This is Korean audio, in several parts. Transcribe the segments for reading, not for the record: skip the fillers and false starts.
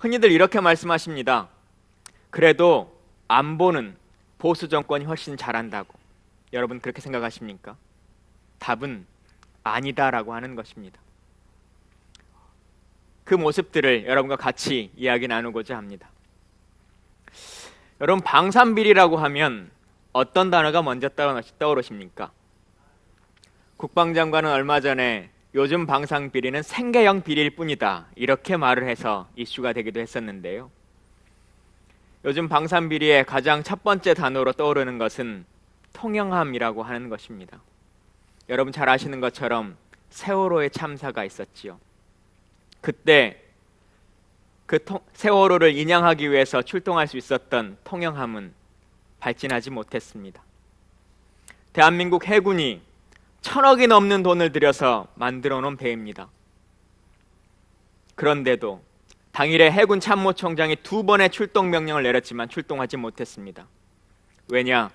흔히들 이렇게 말씀하십니다. 그래도 안보는 보수 정권이 훨씬 잘한다고. 여러분 그렇게 생각하십니까? 답은 아니다라고 하는 것입니다. 그 모습들을 여러분과 같이 이야기 나누고자 합니다. 여러분, 방산비리라고 하면 어떤 단어가 먼저 떠오르십니까? 국방장관은 얼마 전에 요즘 방산비리는 생계형 비리일 뿐이다, 이렇게 말을 해서 이슈가 되기도 했었는데요. 요즘 방산비리의 가장 첫 번째 단어로 떠오르는 것은 통영함이라고 하는 것입니다. 여러분 잘 아시는 것처럼 세월호의 참사가 있었지요. 그때 그 세월호를 인양하기 위해서 출동할 수 있었던 통영함은 발진하지 못했습니다. 대한민국 해군이 1,000억이 넘는 돈을 들여서 만들어 놓은 배입니다. 그런데도 당일에 해군 참모총장이 2번의 출동 명령을 내렸지만 출동하지 못했습니다. 왜냐?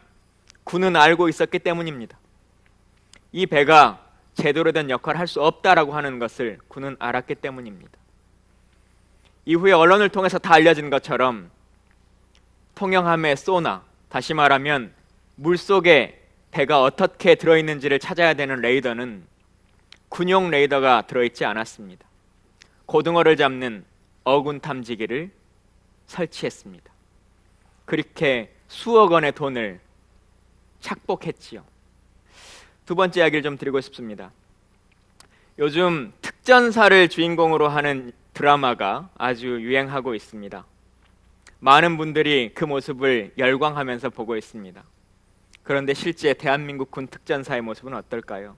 군은 알고 있었기 때문입니다. 이 배가 제대로 된 역할을 할 수 없다라고 하는 것을 군은 알았기 때문입니다. 이후에 언론을 통해서 다 알려진 것처럼 통영함의 소나, 다시 말하면 물속에 배가 어떻게 들어있는지를 찾아야 되는 레이더는 군용 레이더가 들어있지 않았습니다. 고등어를 잡는 어군 탐지기를 설치했습니다. 그렇게 수억 원의 돈을 착복했지요. 두 번째 이야기를 좀 드리고 싶습니다. 요즘 특전사를 주인공으로 하는 드라마가 아주 유행하고 있습니다. 많은 분들이 그 모습을 열광하면서 보고 있습니다. 그런데 실제 대한민국 군 특전사의 모습은 어떨까요?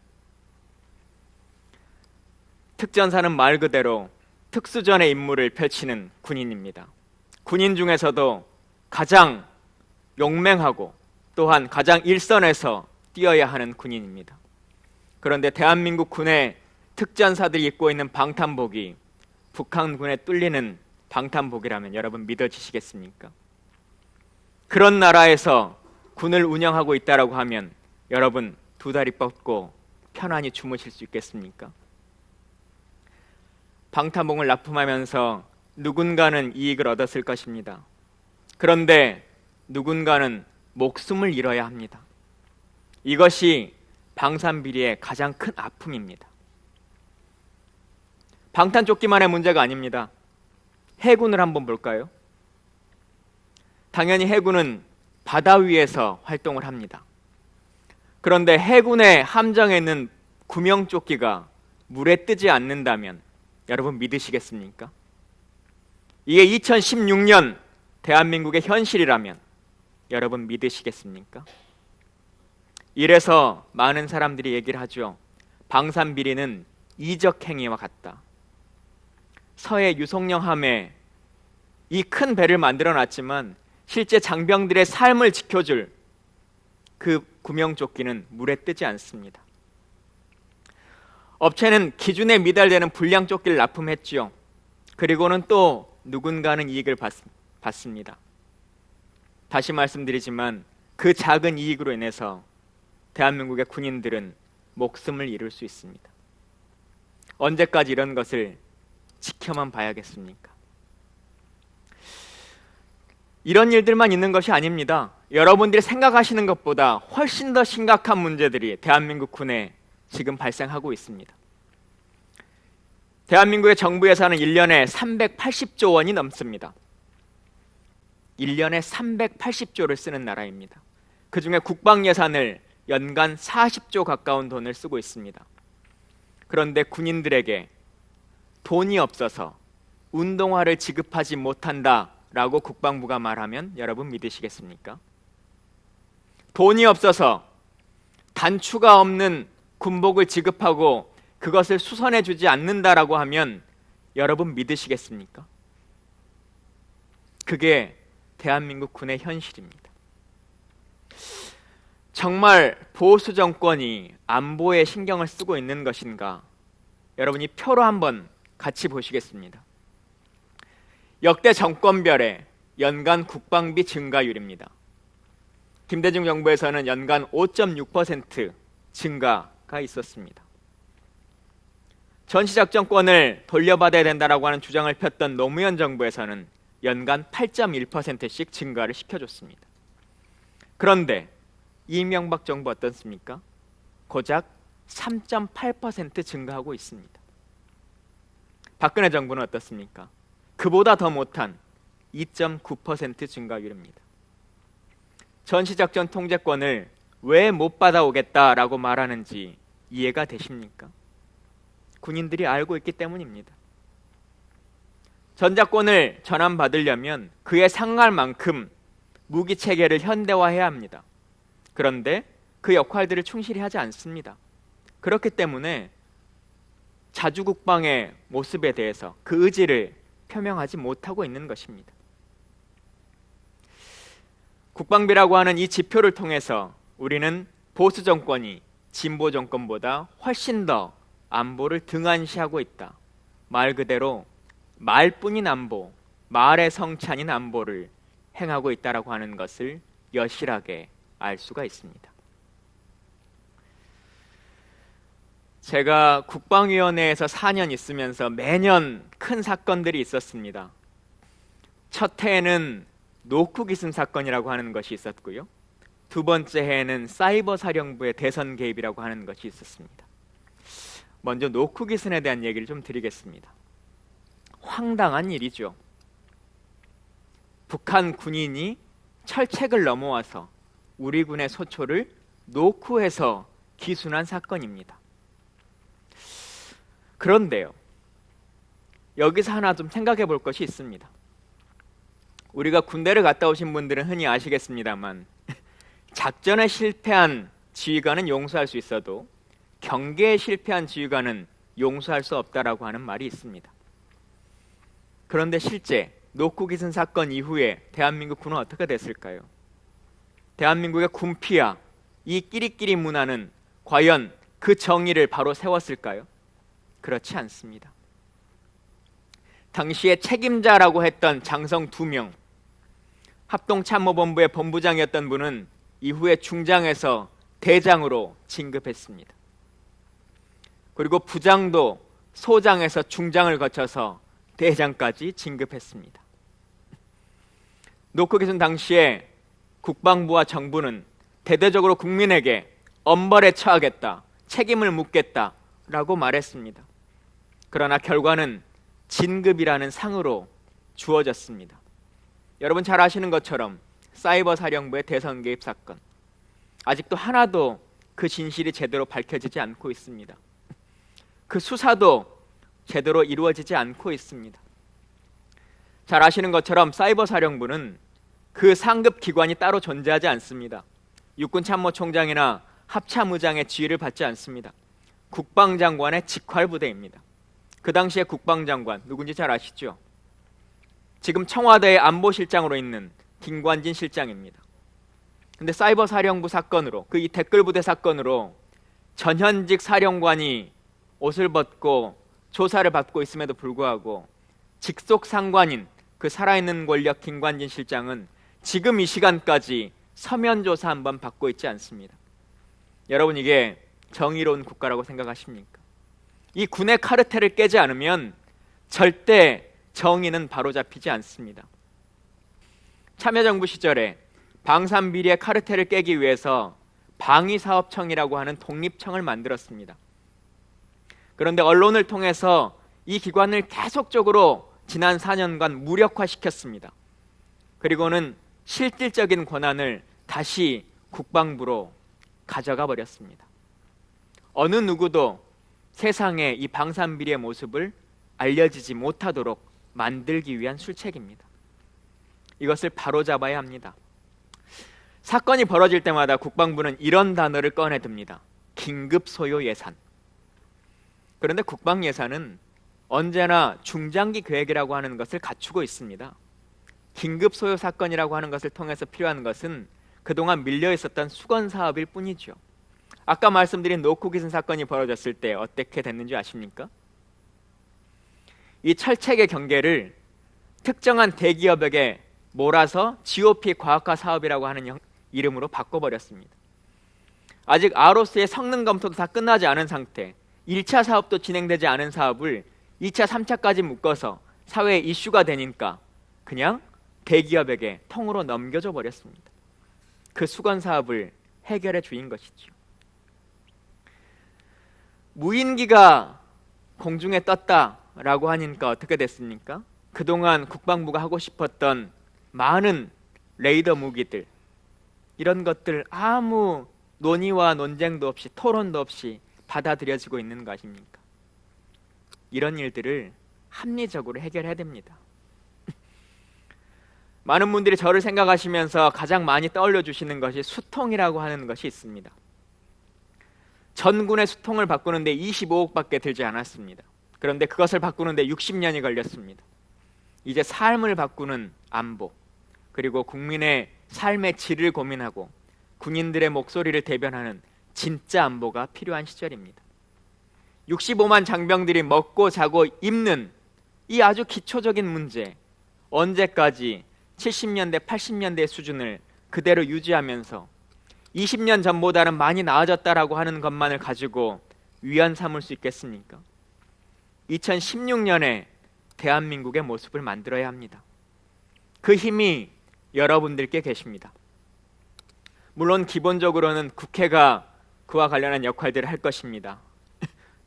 특전사는 말 그대로 특수전의 임무를 펼치는 군인입니다. 군인 중에서도 가장 용맹하고 또한 가장 일선에서 뛰어야 하는 군인입니다. 그런데 대한민국 군의 특전사들이 입고 있는 방탄복이 북한군에 뚫리는 방탄복이라면 여러분 믿어지시겠습니까? 그런 나라에서 군을 운영하고 있다라고 하면 여러분 두 다리 뻗고 편안히 주무실 수 있겠습니까? 방탄복을 납품하면서 누군가는 이익을 얻었을 것입니다. 그런데 누군가는 목숨을 잃어야 합니다. 이것이 방산비리의 가장 큰 아픔입니다. 방탄조끼만의 문제가 아닙니다. 해군을 한번 볼까요? 당연히 해군은 바다 위에서 활동을 합니다. 그런데 해군의 함정에 있는 구명조끼가 물에 뜨지 않는다면 여러분 믿으시겠습니까? 이게 2016년 대한민국의 현실이라면 여러분 믿으시겠습니까? 이래서 많은 사람들이 얘기를 하죠. 방산비리는 이적행위와 같다. 서해 유성령함에 이 큰 배를 만들어 놨지만 실제 장병들의 삶을 지켜줄 그 구명조끼는 물에 뜨지 않습니다. 업체는 기준에 미달되는 불량조끼를 납품했지요. 그리고는 또 누군가는 이익을 받습니다. 다시 말씀드리지만 그 작은 이익으로 인해서 대한민국의 군인들은 목숨을 잃을 수 있습니다. 언제까지 이런 것을 지켜만 봐야겠습니까? 이런 일들만 있는 것이 아닙니다. 여러분들이 생각하시는 것보다 훨씬 더 심각한 문제들이 대한민국 군에 지금 발생하고 있습니다. 대한민국의 정부 예산은 1년에 380조 원이 넘습니다. 1년에 380조를 쓰는 나라입니다. 그 중에 국방 예산을 연간 40조 가까운 돈을 쓰고 있습니다. 그런데 군인들에게 돈이 없어서 운동화를 지급하지 못한다라고 국방부가 말하면 여러분 믿으시겠습니까? 돈이 없어서 단추가 없는 군복을 지급하고 그것을 수선해 주지 않는다라고 하면 여러분 믿으시겠습니까? 그게 대한민국 군의 현실입니다. 정말 보수 정권이 안보에 신경을 쓰고 있는 것인가? 여러분이 표로 한번 같이 보시겠습니다. 역대 정권별의 연간 국방비 증가율입니다. 김대중 정부에서는 연간 5.6% 증가가 있었습니다. 전시작전권을 돌려받아야 된다라고 하는 주장을 폈던 노무현 정부에서는 연간 8.1%씩 증가를 시켜줬습니다. 그런데 이명박 정부 어떻습니까? 고작 3.8% 증가하고 있습니다. 박근혜 정부는 어떻습니까? 그보다 더 못한 2.9% 증가율입니다. 전시작전 통제권을 왜 못 받아오겠다라고 말하는지 이해가 되십니까? 군인들이 알고 있기 때문입니다. 전자권을 전환받으려면 그에 상응할 만큼 무기 체계를 현대화해야 합니다. 그런데 그 역할들을 충실히 하지 않습니다. 그렇기 때문에 자주국방의 모습에 대해서 그 의지를 표명하지 못하고 있는 것입니다. 국방비라고 하는 이 지표를 통해서 우리는 보수 정권이 진보 정권보다 훨씬 더 안보를 등한시하고 있다. 말 그대로 말뿐인 안보, 말의 성찬인 안보를 행하고 있다라고 하는 것을 여실하게 알 수가 있습니다. 제가 국방위원회에서 4년 있으면서 매년 큰 사건들이 있었습니다. 첫 해에는 노크 기승 사건이라고 하는 것이 있었고요. 두 번째 해에는 사이버 사령부의 대선 개입이라고 하는 것이 있었습니다. 먼저 노크 기승에 대한 얘기를 좀 드리겠습니다. 황당한 일이죠. 북한 군인이 철책을 넘어와서 우리 군의 소초를 노크해서 기순한 사건입니다. 그런데요, 여기서 하나 좀 생각해 볼 것이 있습니다. 우리가 군대를 갔다 오신 분들은 흔히 아시겠습니다만 작전에 실패한 지휘관은 용서할 수 있어도 경계에 실패한 지휘관은 용서할 수 없다라고 하는 말이 있습니다. 그런데 실제 노크 기승 사건 이후에 대한민국 군은 어떻게 됐을까요? 대한민국의 군피와 이 끼리끼리 문화는 과연 그 정의를 바로 세웠을까요? 그렇지 않습니다. 당시에 책임자라고 했던 장성 2명, 합동참모본부의 본부장이었던 분은 이후에 중장에서 대장으로 진급했습니다. 그리고 부장도 소장에서 중장을 거쳐서 대장까지 진급했습니다. 노크 기순 당시에 국방부와 정부는 대대적으로 국민에게 엄벌에 처하겠다, 책임을 묻겠다라고 말했습니다. 그러나 결과는 진급이라는 상으로 주어졌습니다. 여러분 잘 아시는 것처럼 사이버 사령부의 대선 개입 사건, 아직도 하나도 그 진실이 제대로 밝혀지지 않고 있습니다. 그 수사도 제대로 이루어지지 않고 있습니다. 잘 아시는 것처럼 사이버 사령부는 그 상급 기관이 따로 존재하지 않습니다. 육군참모총장이나 합참의장의 지휘를 받지 않습니다. 국방장관의 직활부대입니다. 그 당시에 국방장관 누군지 잘 아시죠? 지금 청와대의 안보실장으로 있는 김관진 실장입니다. 근데 사이버 사령부 사건으로, 그 이 댓글부대 사건으로 전현직 사령관이 옷을 벗고 조사를 받고 있음에도 불구하고 직속 상관인 그 살아있는 권력 김관진 실장은 지금 이 시간까지 서면 조사 한번 받고 있지 않습니다. 여러분, 이게 정의로운 국가라고 생각하십니까? 이 군의 카르텔을 깨지 않으면 절대 정의는 바로잡히지 않습니다. 참여정부 시절에 방산비리의 카르텔을 깨기 위해서 방위사업청이라고 하는 독립청을 만들었습니다. 그런데 언론을 통해서 이 기관을 계속적으로 지난 4년간 무력화시켰습니다. 그리고는 실질적인 권한을 다시 국방부로 가져가 버렸습니다. 어느 누구도 세상에 이 방산비리의 모습을 알려지지 못하도록 만들기 위한 술책입니다. 이것을 바로잡아야 합니다. 사건이 벌어질 때마다 국방부는 이런 단어를 꺼내듭니다. 긴급 소요 예산. 그런데 국방 예산은 언제나 중장기 계획이라고 하는 것을 갖추고 있습니다. 긴급 소요 사건이라고 하는 것을 통해서 필요한 것은 그동안 밀려 있었던 수건 사업일 뿐이죠. 아까 말씀드린 노크 기승 사건이 벌어졌을 때 어떻게 됐는지 아십니까? 이 철책의 경계를 특정한 대기업에게 몰아서 GOP 과학화 사업이라고 하는 이름으로 바꿔버렸습니다. 아직 ROS의 성능 검토도 다 끝나지 않은 상태, 1차 사업도 진행되지 않은 사업을 2차, 3차까지 묶어서 사회에 이슈가 되니까 그냥 대기업에게 통으로 넘겨줘 버렸습니다. 그 수건 사업을 해결해 주인 것이죠. 무인기가 공중에 떴다라고 하니까 어떻게 됐습니까? 그동안 국방부가 하고 싶었던 많은 레이더 무기들, 이런 것들 아무 논의와 논쟁도 없이, 토론도 없이 받아들여지고 있는 거 아십니까? 이런 일들을 합리적으로 해결해야 됩니다. 많은 분들이 저를 생각하시면서 가장 많이 떠올려 주시는 것이 수통이라고 하는 것이 있습니다. 전군의 수통을 바꾸는데 25억밖에 들지 않았습니다. 그런데 그것을 바꾸는데 60년이 걸렸습니다. 이제 삶을 바꾸는 안보, 그리고 국민의 삶의 질을 고민하고 군인들의 목소리를 대변하는 진짜 안보가 필요한 시절입니다. 65만 장병들이 먹고 자고 입는 이 아주 기초적인 문제, 언제까지 70년대, 80년대 수준을 그대로 유지하면서 20년 전보다는 많이 나아졌다라고 하는 것만을 가지고 위안 삼을 수 있겠습니까? 2016년에 대한민국의 모습을 만들어야 합니다. 그 힘이 여러분들께 계십니다. 물론 기본적으로는 국회가 그와 관련한 역할들을 할 것입니다.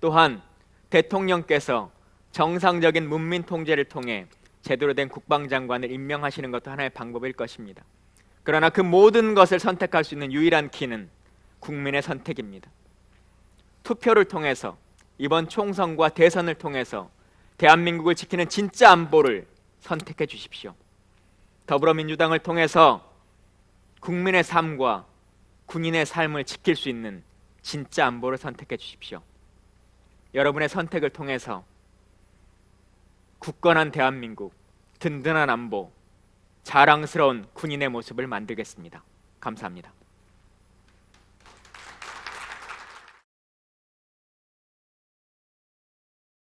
또한 대통령께서 정상적인 문민 통제를 통해 제대로 된 국방장관을 임명하시는 것도 하나의 방법일 것입니다. 그러나 그 모든 것을 선택할 수 있는 유일한 키는 국민의 선택입니다. 투표를 통해서, 이번 총선과 대선을 통해서 대한민국을 지키는 진짜 안보를 선택해 주십시오. 더불어민주당을 통해서 국민의 삶과 군인의 삶을 지킬 수 있는 진짜 안보를 선택해 주십시오. 여러분의 선택을 통해서 굳건한 대한민국, 든든한 안보, 자랑스러운 군인의 모습을 만들겠습니다. 감사합니다.